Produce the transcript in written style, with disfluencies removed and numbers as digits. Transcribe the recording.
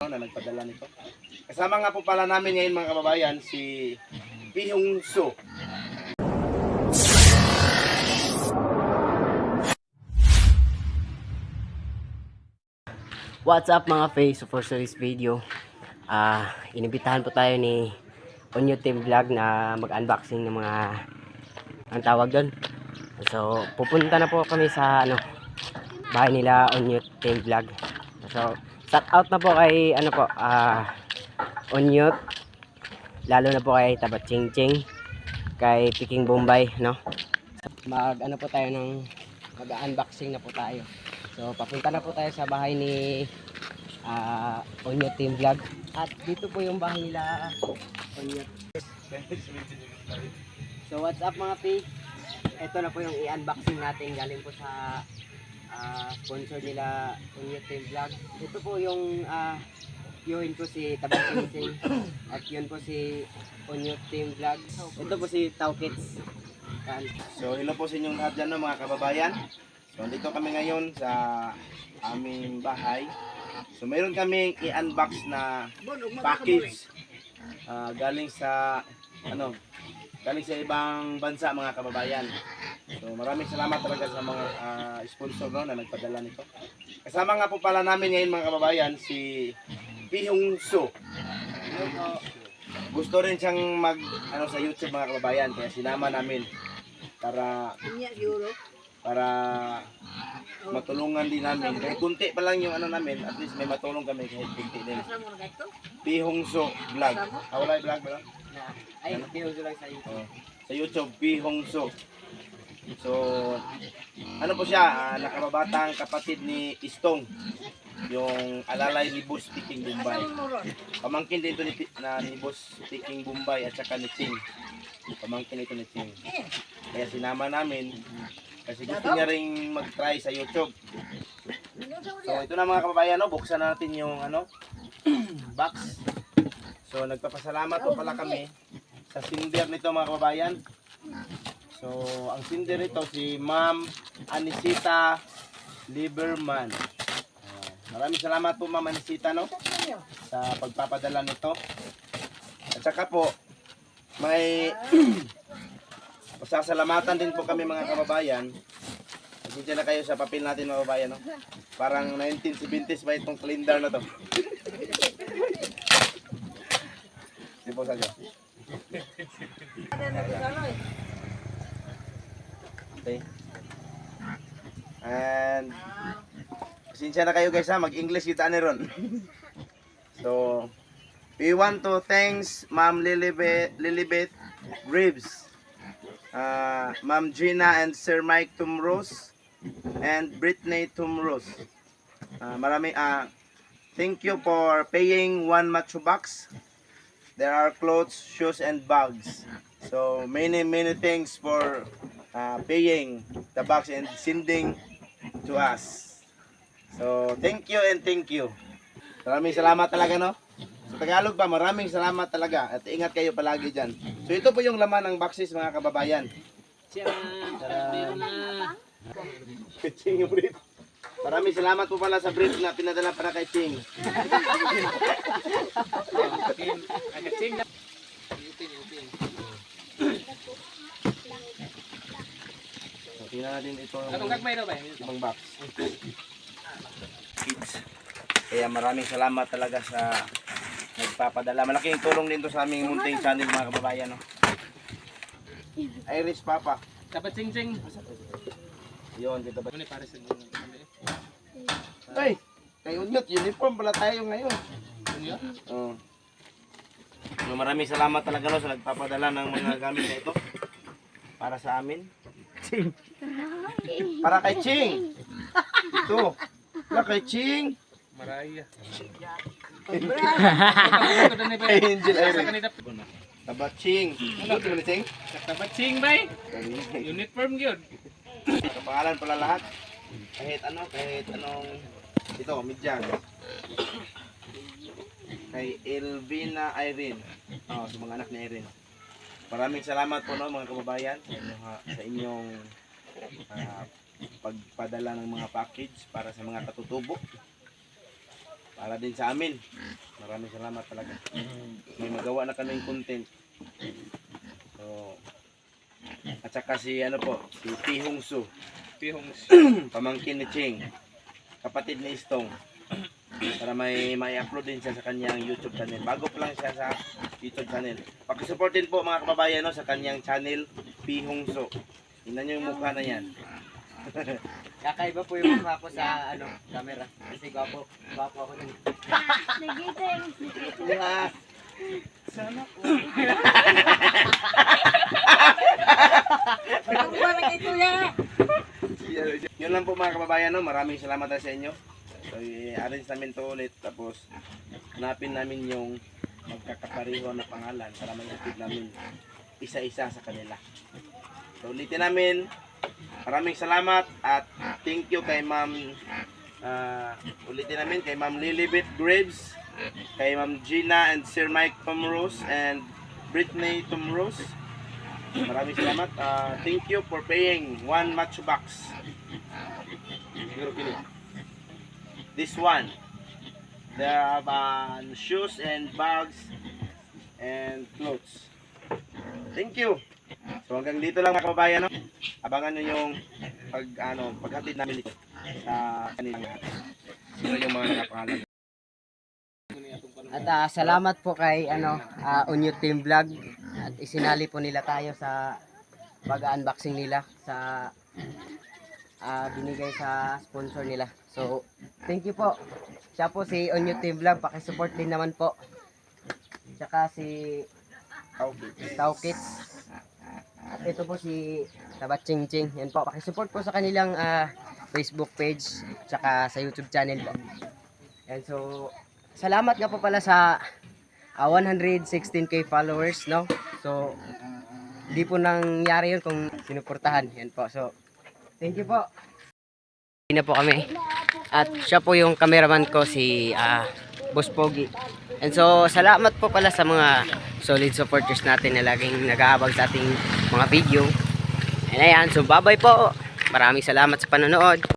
na nagpadala nito. Kasama nga po pala namin ngayon mga kababayan si Pihong So. What's up mga face? So for today's video, inibitahan po tayo ni Onyo Team Vlog na mag-unboxing ng mga ang tawag doon. So pupunta na po kami sa bahay nila Onyo Team Vlog. So shout out na po kay Onyo, lalo na po kay Tabat Ching Ching, kay Peking Bombay, no? Po tayo ng mag-unboxing na po tayo. So papunta na po tayo sa bahay ni Onyo Team Vlog. At dito po yung bahay nila Onyo. So what's up mga P? Ito na po yung i-unboxing natin galing po sa sponsor nila Onyo Team Vlog. Ito po yung yun po si Tabang Sing at yun po si Onyo Team Vlog. Ito po si Tao Kids. So hello po sa inyong lahat dyan no, mga kababayan. So dito kami ngayon sa aming bahay. So mayroon kaming i-unbox na package galing sa ibang bansa mga kababayan. So maraming salamat talaga sa mga sponsor no, na nagpadala nito. Kasama nga po pala namin ngayon mga kababayan si Pihong So. Gusto rin siyang mag sa YouTube mga kababayan, kaya sinama namin para matulungan din namin. Kahit kunti pa lang yung namin, at least may matulong kami kahit kunti din. Pihong So Vlog. Wala yung vlog ba lang? Ay, Pihong So lang sa YouTube. Sa YouTube, Pihong So. So, po siya, nakababatang kapatid ni Istong, yung alalay ni Boss Peking Bombay. Pamangkin din ito ni Boss Peking Bombay at saka ni Ching. Pamangkin ito ni Ching. Kaya sinama namin kasi gusto niya ring mag-try sa YouTube. So ito na mga kababayan, buksan natin yung box. So nagpapasalamat po pala kami sa sender nito mga kababayan. So ang sender nito si Ma'am Anisita Lieberman. Maraming salamat po Ma'am Anisita sa pagpapadala nito. At saka po may pasasalamatan din po kami mga kababayan. Pasensya na kayo sa papel natin mga kababayan. Parang 1970s ba itong kalendar na to? Di po sadyo. Okay. And pasensya na kayo guys mag-English kita ni ron. So we want to thanks Ma'am Lilibeth Reeves, Ma'am Gina and Sir Mike Tumros and Brittany Tumros. Thank you for paying one macho box. There are clothes, shoes and bags. So many thanks for paying the box and sending to us. So thank you and thank you. Maraming salamat talaga Sa Tagalog ba, maraming salamat talaga at ingat kayo palagi dyan. So ito po yung laman ng boxes mga kababayan. Ching yung brief. Maraming salamat po pala sa brief na pinadala para kay Ching. So tingnan natin ito yung box. Kids. Kaya maraming salamat talaga sa nagpapadala. Malaking tulong din to sa aming munting channel mga kababayan. Iris Papa. Dapat sing-sing. Yun, dito ba? Ay, kayo Unyot, uniform pala tayo ngayon. Unyot? Oo. So, maraming salamat talaga sa nagpapadala ng mga gamit na ito. Para sa amin. Ching. Para kay Ching. Ito. Para kay Ching. Maraya. Angel Irene. Tabat Ching. Ano ito ni Ching? Dapat sing bay. Uniform gyud. Ito pangalan pala lahat. Kahit anong ito, midyan. Kay Elvina Irene. Sa mga anak ni Irene. Maraming salamat po mga kababayan sa inyong pagpadala ng mga package para sa mga katutubo. para din sa amin. Maraming salamat talaga. May magawa na kaming content. So, at saka si ano po, si P. Hongso, Pihong pamangkin ni Ching, kapatid ni Istong. Para may upload din siya sa kanyang YouTube channel. Bago pa lang siya sa YouTube channel. Pakisupport din po mga kababayan no, sa kanyang channel, P. Hongso. Tingnan nyo yung mukha na yan. Kakaiba po yung mukha ko sa ano, camera. Kasi gwapo ako nun. Yeah. Sana po. Yun lang po mga kababayan no. Maraming salamat sa inyo. So i-arrange namin to ulit. Tapos hanapin namin yung magkakapareho na pangalan para may-upload namin isa-isa sa kanila. So ulitin namin. Maraming salamat at thank you kay Ma'am ulitin namin kay Ma'am Lilibet Graves, kay Ma'am Gina and Sir Mike Tomrose and Britney Tomrose. Maraming salamat. Thank you for paying one macho box. Siguro kini. This one. There are shoes and bags and clothes. Thank you. So hanggang dito lang mga kababayan no. Abangan nyo yung paghatid namin dito sa kanilang lahat. Sino yung mga nakapangalan. At salamat po kay Onyo Team Vlog at isinali po nila tayo sa pag-unboxing nila sa binigay sa sponsor nila. So, thank you po. Siya po si Onyo Team Vlog, paki-support din naman po. Tsaka si Tao Kids. At ito po si Tabat Ching Ching. Yan po, paki-support po sa kanilang Facebook page tsaka sa YouTube channel po. And so, salamat nga po pala sa 116k followers, no? So, di po nangyari yun kung sinuportahan. Yan po. So, thank you po. Hindi na po kami. At siya po yung cameraman ko, si Boss Pogi. And so, salamat po pala sa mga solid supporters natin na laging nag-aabang sa ating mga video. And ayan, so bye-bye po. Maraming salamat sa panonood.